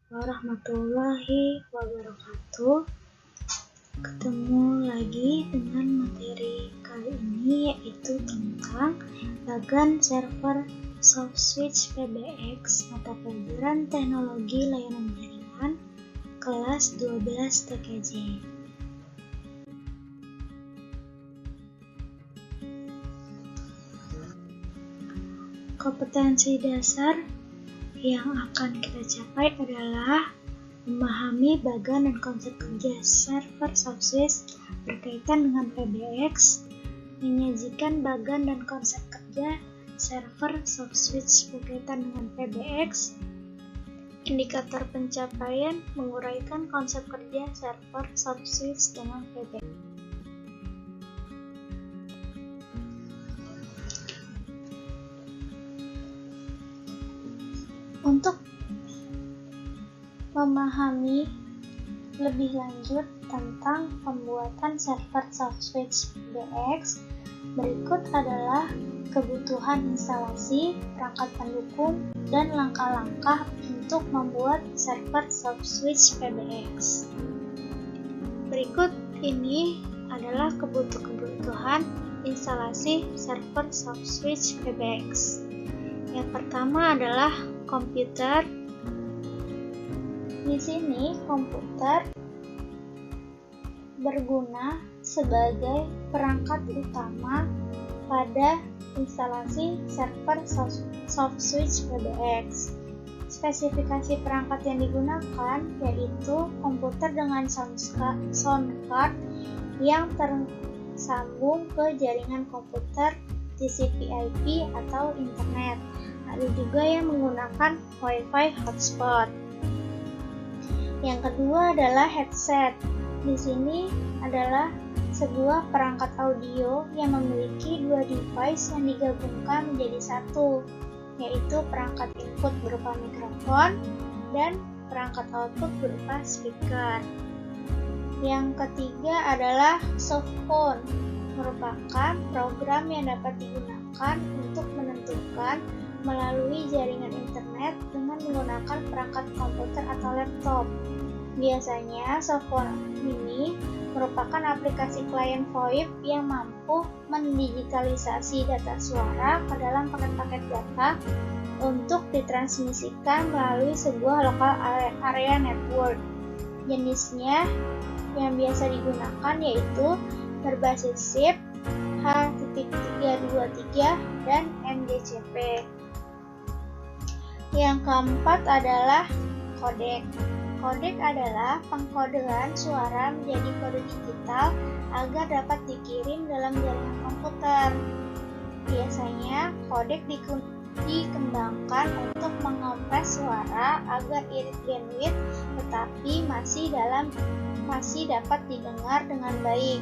warahmatullahi wabarakatuh. Ketemu lagi dengan materi kali ini, yaitu tentang bagan server SoftSwitch PBX mata pelajaran teknologi layanan jaringan kelas 12 TKJ. Kompetensi dasar yang akan kita capai adalah memahami bagan dan konsep kerja server SoftSwitch berkaitan dengan PBX, menyajikan bagan dan konsep kerja server SoftSwitch berkaitan dengan PBX, indikator pencapaian, menguraikan konsep kerja server SoftSwitch dengan PBX. Untuk memahami lebih lanjut tentang pembuatan server SoftSwitch PBX, berikut adalah kebutuhan instalasi, perangkat pendukung, dan langkah-langkah untuk membuat server SoftSwitch PBX. Berikut ini adalah kebutuhan instalasi server SoftSwitch PBX. Yang pertama adalah komputer. Di sini komputer berguna sebagai perangkat utama pada instalasi server SoftSwitch PBX. Spesifikasi perangkat yang digunakan yaitu komputer dengan sound card yang tersambung ke jaringan komputer TCP/IP atau internet. Ada juga yang menggunakan Wi-Fi hotspot. Yang kedua adalah headset. Di sini adalah sebuah perangkat audio yang memiliki dua device yang digabungkan menjadi satu, yaitu perangkat input berupa mikrofon dan perangkat output berupa speaker. Yang ketiga adalah softphone, merupakan program yang dapat digunakan untuk menentukan melalui jaringan internet dengan menggunakan perangkat komputer atau laptop. Biasanya, softphone ini merupakan aplikasi klien VoIP yang mampu mendigitalisasi data suara ke dalam paket-paket data untuk ditransmisikan melalui sebuah lokal area network. Jenisnya yang biasa digunakan yaitu berbasis SIP, H.323, dan NGCP. Yang keempat adalah kodek. Kodek adalah pengkodean suara menjadi kode digital agar dapat dikirim dalam jaringan komputer. Biasanya kodek dikembangkan untuk mengompres suara agar irit bandwidth tetapi masih dapat didengar dengan baik.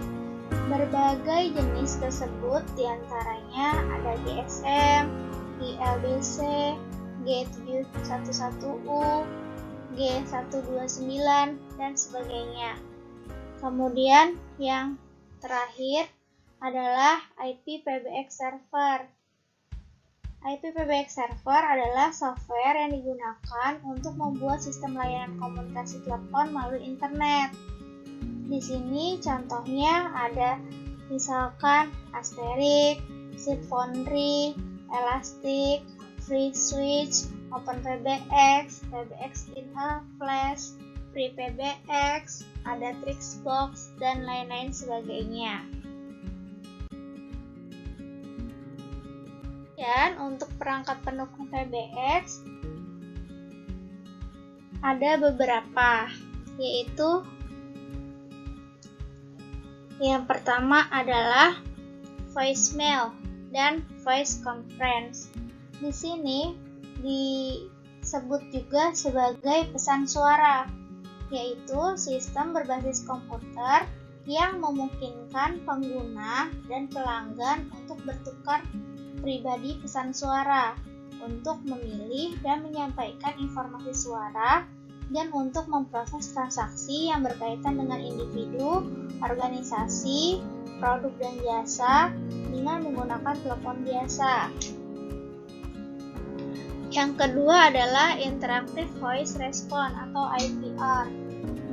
Berbagai jenis tersebut diantaranya ada GSM, ILDC, G711U, G129, dan sebagainya. Kemudian yang terakhir adalah IP PBX server. IP PBX server adalah software yang digunakan untuk membuat sistem layanan komunikasi telepon melalui internet. Di sini contohnya ada misalkan Asterix, SIP-Foundry, Elastic, FreeSwitch, OpenPBX, PBX in a Flash, FreePBX, ada Trixbox, dan lain-lain sebagainya. Dan untuk perangkat pendukung PBX ada beberapa, yaitu yang pertama adalah voicemail dan voice conference. Di sini disebut juga sebagai pesan suara, yaitu sistem berbasis komputer yang memungkinkan pengguna dan pelanggan untuk bertukar pribadi pesan suara, untuk memilih dan menyampaikan informasi suara, dan untuk memproses transaksi yang berkaitan dengan individu, organisasi, produk dan jasa dengan menggunakan telepon biasa. Yang kedua adalah Interactive Voice Response atau IVR.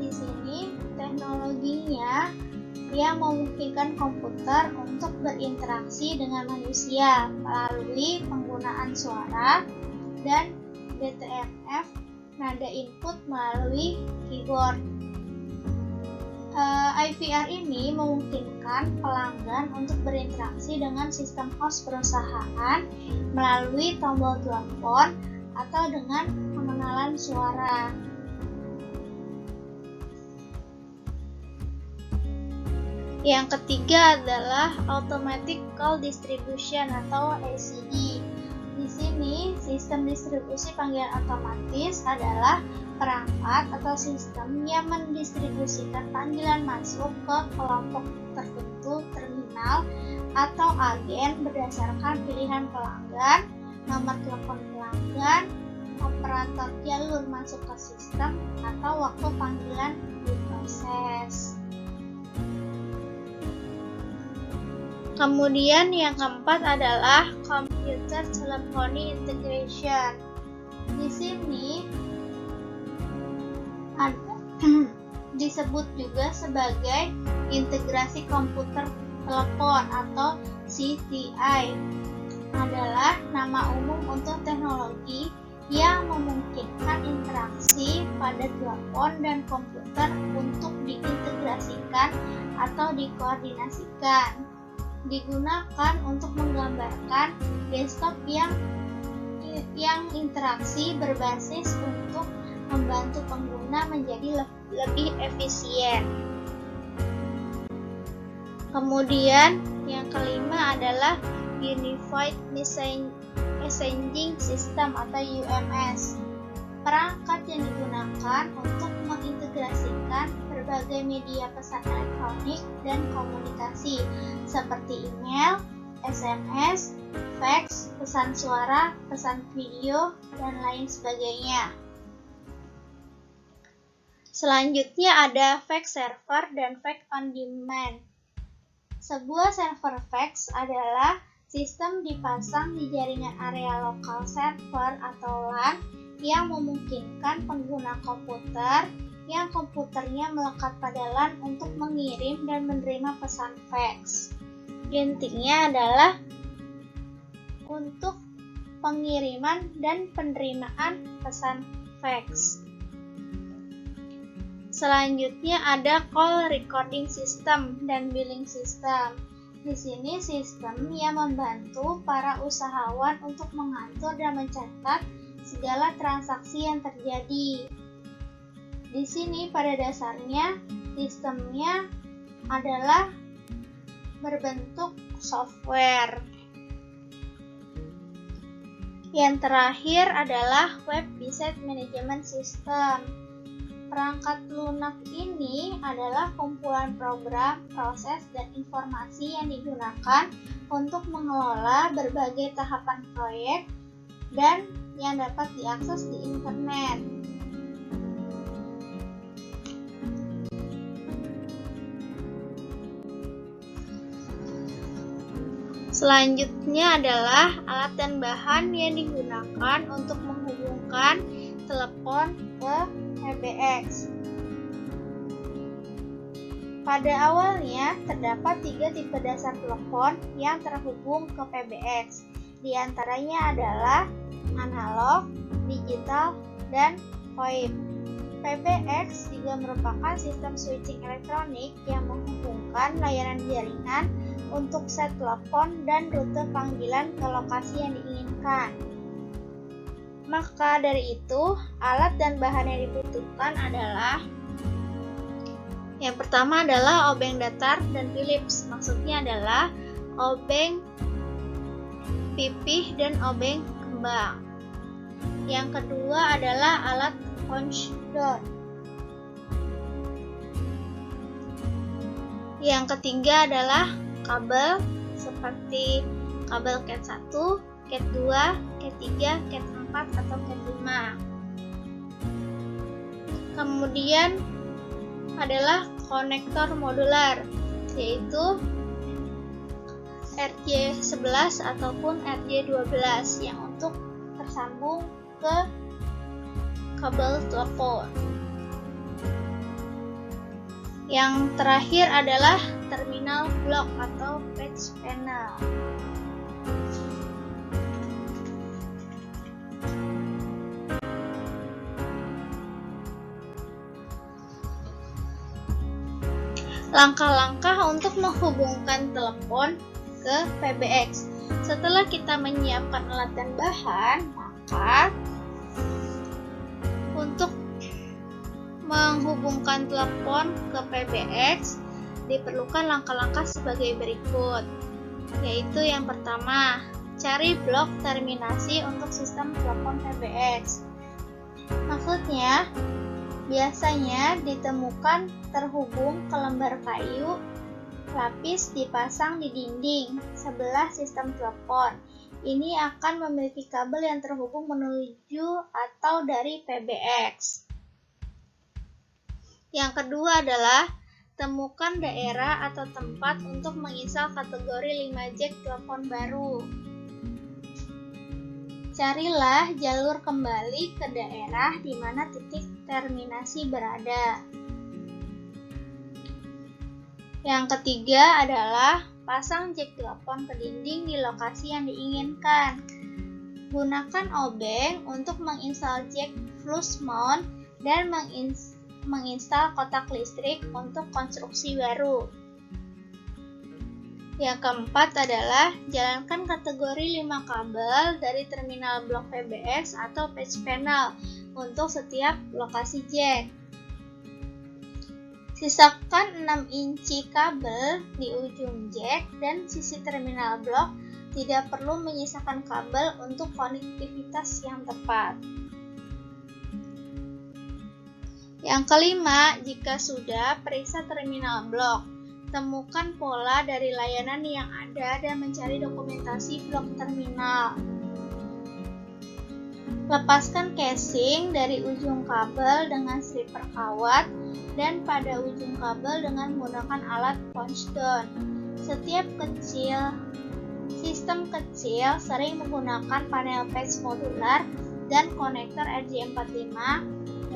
Di sini teknologinya yang memungkinkan komputer untuk berinteraksi dengan manusia melalui penggunaan suara dan DTMF, nada input melalui keyboard. IVR ini memungkinkan pelanggan untuk berinteraksi dengan sistem host perusahaan melalui tombol telepon atau dengan pengenalan suara. Yang ketiga adalah Automatic Call Distribution atau ACD. Di sini, sistem distribusi panggilan otomatis adalah perangkat atau sistem yang mendistribusikan panggilan masuk ke kelompok tertentu terminal atau agen berdasarkan pilihan pelanggan, nomor telepon pelanggan, operator jalur masuk ke sistem, atau waktu panggilan diproses. Kemudian yang keempat adalah Computer Telephony Integration. Di sini disebut juga sebagai integrasi komputer telepon atau CTI, adalah nama umum untuk teknologi yang memungkinkan interaksi pada telepon dan komputer untuk diintegrasikan atau dikoordinasikan. Digunakan untuk menggambarkan desktop yang interaksi berbasis untuk membantu pengguna menjadi lebih efisien. Kemudian yang kelima adalah Unified Messaging System atau UMS. Perangkat yang digunakan untuk mengintegrasikan berbagai media pesan elektronik dan komunikasi seperti email, SMS, fax, pesan suara, pesan video, dan lain sebagainya. Selanjutnya ada fax server dan fax on demand. Sebuah server fax adalah sistem dipasang di jaringan area lokal server atau LAN yang memungkinkan pengguna komputer yang komputernya melekat pada LAN untuk mengirim dan menerima pesan fax. Intinya adalah untuk pengiriman dan penerimaan pesan fax. Selanjutnya ada Call Recording System dan Billing System. Di sini sistem yang membantu para usahawan untuk mengatur dan mencatat segala transaksi yang terjadi. Di sini pada dasarnya sistemnya adalah berbentuk software. Yang terakhir adalah Web Asset Management System. Perangkat lunak ini adalah kumpulan program, proses, dan informasi yang digunakan untuk mengelola berbagai tahapan proyek dan yang dapat diakses di internet. Selanjutnya adalah alat dan bahan yang digunakan untuk menghubungkan telepon ke PBX. Pada awalnya, terdapat 3 tipe dasar telepon yang terhubung ke PBX. Di antaranya adalah analog, digital, dan VoIP. PBX juga merupakan sistem switching elektronik yang menghubungkan layanan jaringan untuk set telepon dan rute panggilan ke lokasi yang diinginkan. Maka dari itu, alat dan bahan yang dibutuhkan adalah yang pertama adalah obeng datar dan Philips. Maksudnya adalah obeng pipih dan obeng kembang. Yang kedua adalah alat punch down. Yang ketiga adalah kabel seperti kabel Cat 1, Cat 2, Cat 3, Cat 4, atau Cat 5. Kemudian adalah konektor modular, yaitu RJ11 ataupun RJ12 yang untuk tersambung ke kabel telepon. Yang terakhir adalah terminal blok atau patch panel. Langkah-langkah untuk menghubungkan telepon ke PBX. Setelah kita menyiapkan alat dan bahan, maka untuk menghubungkan telepon ke PBX diperlukan langkah-langkah sebagai berikut, yaitu yang pertama, cari blok terminasi untuk sistem telepon PBX. Maksudnya, biasanya ditemukan terhubung ke lembar kayu lapis dipasang di dinding sebelah sistem telepon. Ini akan memiliki kabel yang terhubung menuju atau dari PBX. Yang kedua adalah temukan daerah atau tempat untuk menginstal kategori 5 jack telepon baru. Carilah jalur kembali ke daerah di mana titik terminasi berada. Yang ketiga adalah pasang jack telepon ke dinding di lokasi yang diinginkan. Gunakan obeng untuk menginstal jack flush mount dan menginstal kotak listrik untuk konstruksi baru. Yang keempat adalah jalankan kategori 5 kabel dari terminal blok PBX atau patch panel untuk setiap lokasi jack. Sisakan 6 inci kabel di ujung jack dan sisi terminal blok, tidak perlu menyisakan kabel untuk konektivitas yang tepat. Yang kelima, jika sudah, periksa terminal blok. Temukan pola dari layanan yang ada dan mencari dokumentasi blok terminal. Lepaskan casing dari ujung kabel dengan stripper kawat dan pada ujung kabel dengan menggunakan alat punchdown. Sistem kecil sering menggunakan panel patch modular dan konektor RJ45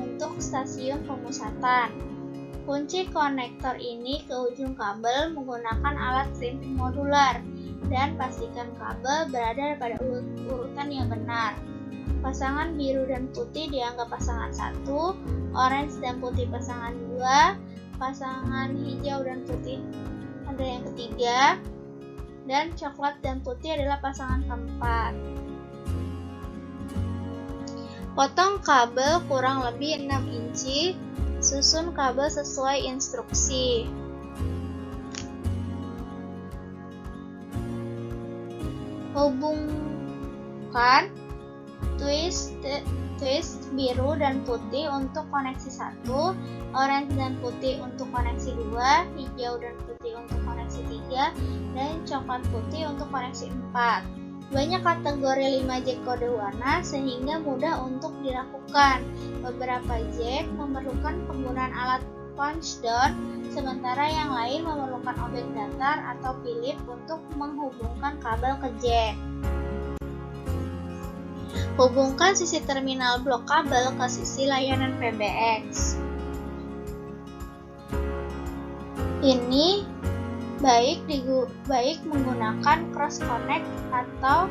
untuk stasiun pemusatan. Kunci konektor ini ke ujung kabel menggunakan alat crimping modular dan pastikan kabel berada pada urutan yang benar. Pasangan biru dan putih dianggap pasangan 1, orange dan putih pasangan 2, pasangan hijau dan putih ada yang ketiga, dan coklat dan putih adalah pasangan keempat. Potong kabel kurang lebih 6 inci, susun kabel sesuai instruksi. Hubungkan twist biru dan putih untuk koneksi 1, orange dan putih untuk koneksi 2, hijau dan putih untuk koneksi 3, dan coklat putih untuk koneksi 4. Banyak kategori 5 jack kode warna sehingga mudah untuk dilakukan. Beberapa jack memerlukan penggunaan alat punchdown, sementara yang lain memerlukan obeng datar atau Philip untuk menghubungkan kabel ke jack. Hubungkan sisi terminal blok kabel ke sisi layanan PBX. Ini baik menggunakan cross connect atau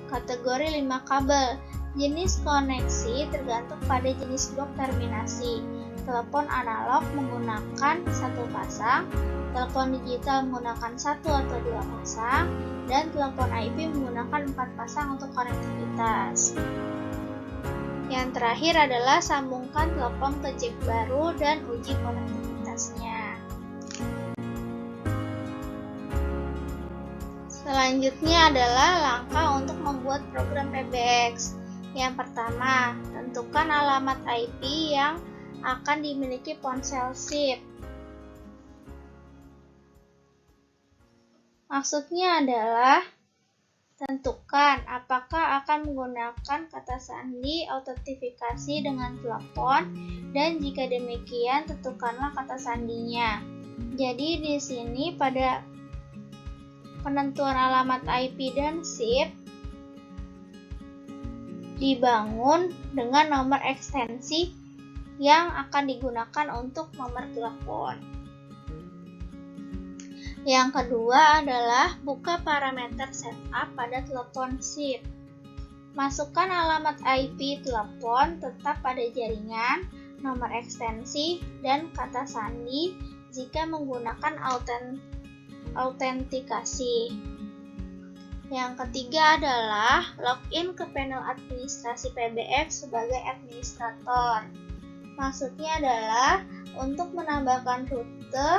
kategori 5 kabel. Jenis koneksi tergantung pada jenis blok terminasi. Telepon analog menggunakan 1 pasang, telepon digital menggunakan 1 atau 2 pasang, dan telepon IP menggunakan 4 pasang untuk konektivitas. Yang terakhir adalah sambungkan telepon ke jack baru dan uji konektivitasnya. Selanjutnya adalah langkah untuk membuat program PBX. Yang pertama, tentukan alamat IP yang akan dimiliki ponsel SIP. Maksudnya adalah tentukan apakah akan menggunakan kata sandi autentifikasi dengan telepon, dan jika demikian tentukanlah kata sandinya. Jadi di sini pada penentuan alamat IP dan SIP dibangun dengan nomor ekstensi yang akan digunakan untuk nomor telepon. Yang kedua adalah buka parameter setup pada telepon SIP. Masukkan alamat IP telepon tetap pada jaringan, nomor ekstensi, dan kata sandi jika menggunakan autentikasi. Yang ketiga adalah login ke panel administrasi PBX sebagai administrator. Maksudnya adalah untuk menambahkan rute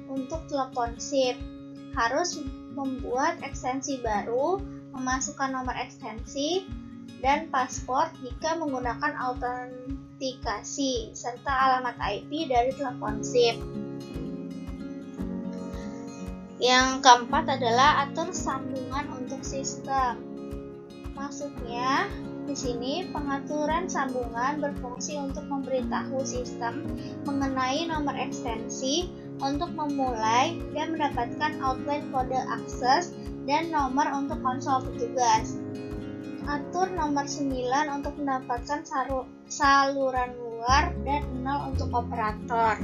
untuk telepon SIP. Harus membuat ekstensi baru, memasukkan nomor ekstensi, dan paspor jika menggunakan autentikasi, serta alamat IP dari telepon SIP. Yang keempat adalah atur sambungan untuk sistem. Maksudnya, di sini pengaturan sambungan berfungsi untuk memberitahu sistem mengenai nomor ekstensi untuk memulai dan mendapatkan outline kode akses dan nomor untuk konsol petugas. Atur nomor 9 untuk mendapatkan saluran luar dan 0 untuk operator.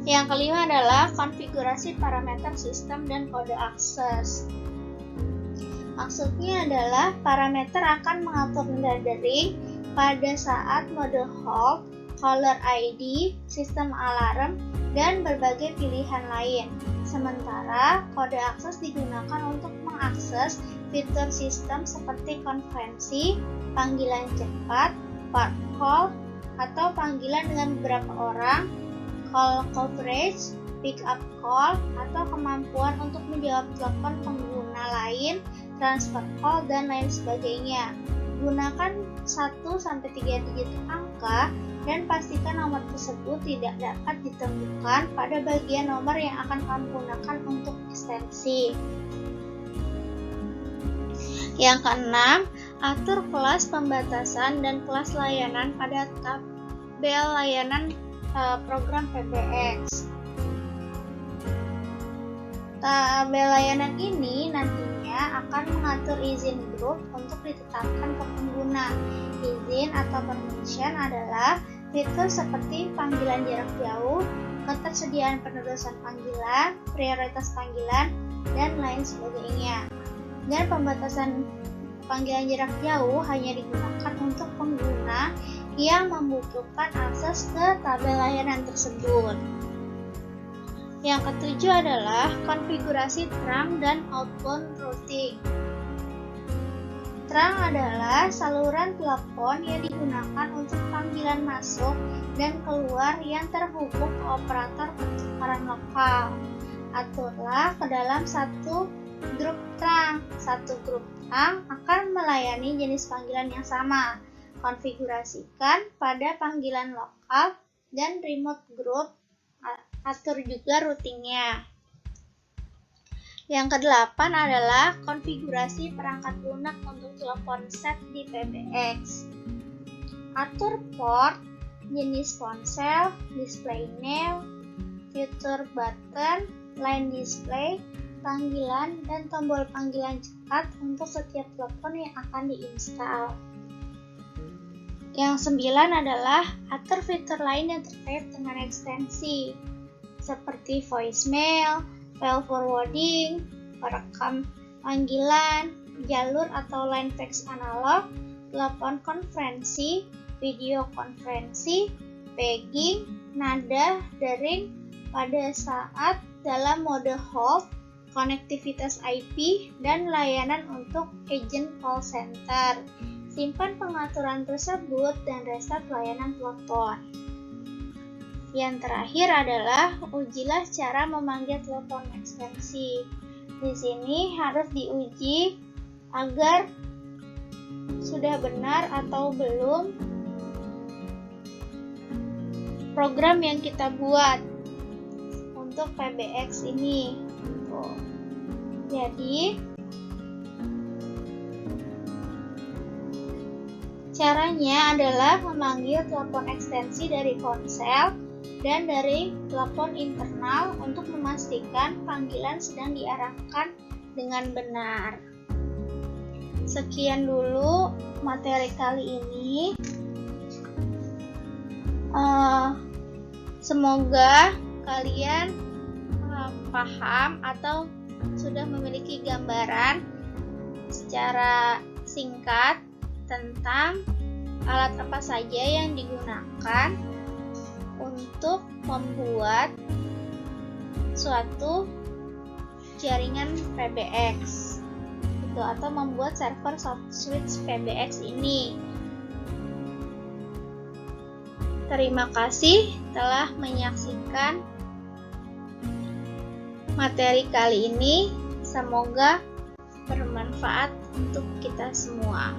Yang kelima adalah konfigurasi parameter sistem dan kode akses. Maksudnya adalah parameter akan mengatur dering pada saat mode hold, caller ID, sistem alarm, dan berbagai pilihan lain. Sementara kode akses digunakan untuk mengakses fitur sistem seperti konferensi, panggilan cepat, part call, atau panggilan dengan beberapa orang, call coverage, pick up call, atau kemampuan untuk menjawab telepon pengguna lain, transfer call, dan lain sebagainya. Gunakan 1-3 digit angka dan pastikan nomor tersebut tidak dapat ditemukan pada bagian nomor yang akan kamu gunakan untuk ekstensi. Yang keenam, atur kelas pembatasan dan kelas layanan pada tabel layanan program PBX. Tabel layanan ini nantinya akan mengatur izin grup untuk ditetapkan ke pengguna. Izin atau permission adalah fitur seperti panggilan jarak jauh, ketersediaan penerusan panggilan, prioritas panggilan, dan lain sebagainya. Dan pembatasan panggilan jarak jauh hanya digunakan untuk pengguna yang membutuhkan akses ke tabel layanan tersebut. Yang ketujuh adalah konfigurasi terang dan outbound routing. Terang adalah saluran telepon yang digunakan untuk panggilan masuk dan keluar yang terhubung ke operator pertukaran lokal. Aturlah ke dalam satu grup terang. Satu grup terang akan melayani jenis panggilan yang sama. Konfigurasikan pada panggilan lokal dan remote group. Atur juga routingnya. Yang kedelapan adalah konfigurasi perangkat lunak untuk telepon set di PBX. Atur port, jenis ponsel, display name, fitur button, line display, panggilan, dan tombol panggilan cepat untuk setiap telepon yang akan diinstal. Yang 9 adalah atur fitur lain yang terkait dengan ekstensi, seperti voicemail, file forwarding, perekam panggilan, jalur atau line fax analog, telepon konferensi, video konferensi, paging, nada, dering pada saat dalam mode hold, konektivitas IP, dan layanan untuk agent call center. Simpan pengaturan tersebut dan restart layanan telepon. Yang terakhir adalah ujilah cara memanggil telepon ekstensi. Di sini harus diuji agar sudah benar atau belum program yang kita buat untuk PBX ini. Jadi caranya adalah memanggil telepon ekstensi dari ponsel dan dari telepon internal untuk memastikan panggilan sedang diarahkan dengan benar. Sekian dulu materi kali ini. Semoga kalian paham atau sudah memiliki gambaran secara singkat tentang alat apa saja yang digunakan untuk membuat suatu jaringan PBX itu, atau membuat server soft switch PBX ini. Terima kasih telah menyaksikan materi kali ini. Semoga bermanfaat untuk kita semua.